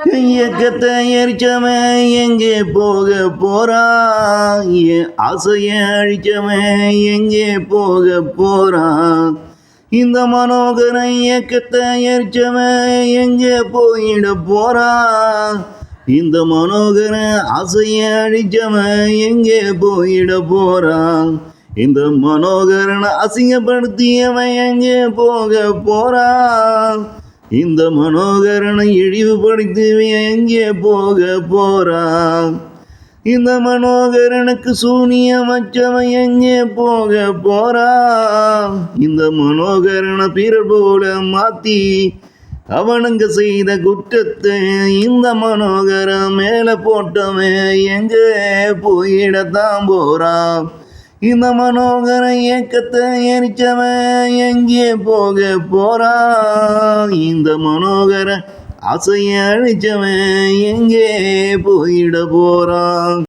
இயக்கத்தை எரிச்சவன் எங்கே போக போறான்? என் ஆசைய அழிச்சவன் எங்கே போக போறான்? இந்த மனோகர இயக்கத்தை எரிச்சவன் எங்கே போயிட போறான்? இந்த மனோகர ஆசைய அழிச்சவன் எங்கே போயிட போறான்? இந்த மனோகரனை அசிங்கப்படுத்தியவன் எங்கே போக போறான்? இந்த மனோகரனை இழிவுபடுத்தி எங்கே போக போறான்? இந்த மனோகரனுக்கு சூனியம் வச்சவன் எங்கே போக போறான்? இந்த மனோகரனை பிறர் போல மாத்தி அவனுங்க செய்த குற்றத்தை இந்த மனோகரன் மேல போட்டவன் எங்கே போயிடத்தான் போறான்? இந்த மனோகர இயக்கத்தை எரிச்சவன் எங்கே போக போறான்? இந்த மனோகர ஆசையை அழிச்சவன் எங்கே போயிட போறான்?